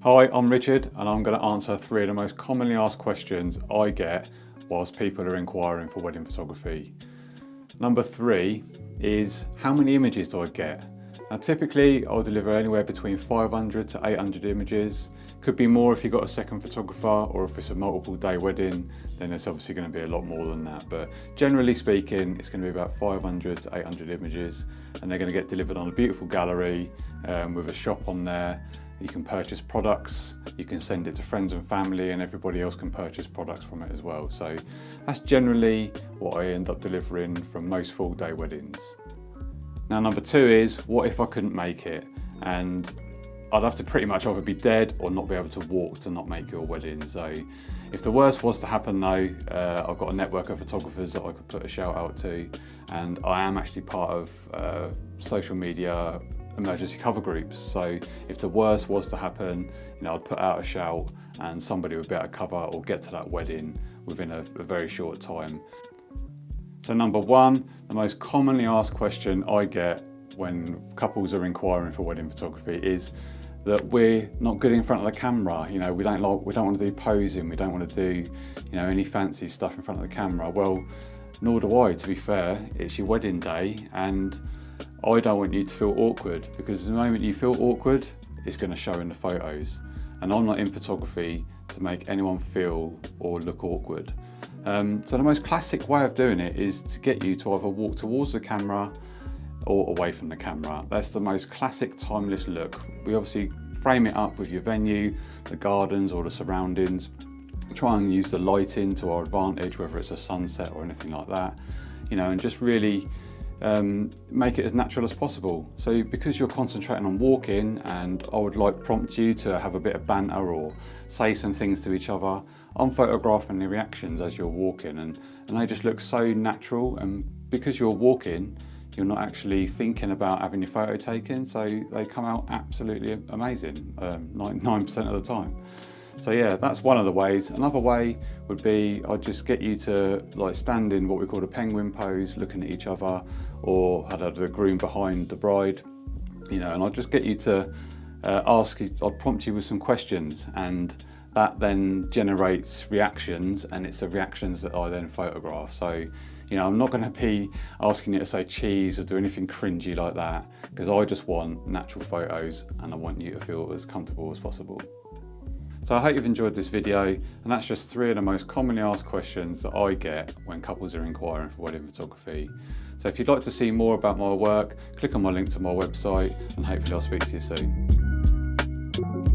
Hi, I'm Richard and I'm going to answer 3 of the most commonly asked questions I get whilst people are inquiring for wedding photography. Number 3 is, how many images do I get? Now typically I'll deliver anywhere between 500 to 800 images. Could be more if you've got a second photographer, or if it's a multiple day wedding, then it's obviously going to be a lot more than that. But generally speaking, it's going to be about 500 to 800 images, and they're going to get delivered on a beautiful gallery with a shop on there. You can purchase products, you can send it to friends and family, and everybody else can purchase products from it as well. So that's generally what I end up delivering from most full day weddings. Now number 2 is, what if I couldn't make it? And I'd have to pretty much either be dead or not be able to walk to not make your wedding. So if the worst was to happen though, I've got a network of photographers that I could put a shout out to, and I am actually part of social media emergency cover groups. So if the worst was to happen, I'd put out a shout and somebody would be able to cover or get to that wedding within a very short time. So number 1, the most commonly asked question I get when couples are inquiring for wedding photography is that we're not good in front of the camera. We don't want to do posing, we don't want to do any fancy stuff in front of the camera. Well, nor do I, to be fair. It's your wedding day and I don't want you to feel awkward, because the moment you feel awkward, it's going to show in the photos. And I'm not in photography to make anyone feel or look awkward. So the most classic way of doing it is to get you to either walk towards the camera or away from the camera. That's the most classic timeless look. We obviously frame it up with your venue, the gardens or the surroundings. Try and use the lighting to our advantage, whether it's a sunset or anything like that, and just really make it as natural as possible. So because you're concentrating on walking, and I would prompt you to have a bit of banter or say some things to each other, I'm photographing the reactions as you're walking, and they just look so natural. And because you're walking, you're not actually thinking about having your photo taken, so they come out absolutely amazing 99% of the time. So yeah, that's one of the ways. Another way would be, I'd just get you to stand in what we call a penguin pose, looking at each other, or I'd have the groom behind the bride, and I'd just get you to I'd prompt you with some questions, and that then generates reactions, and it's the reactions that I then photograph. So I'm not going to be asking you to say cheese or do anything cringy like that, because I just want natural photos and I want you to feel as comfortable as possible. So I hope you've enjoyed this video, and that's just 3 of the most commonly asked questions that I get when couples are inquiring for wedding photography. So if you'd like to see more about my work, click on my link to my website, and hopefully I'll speak to you soon.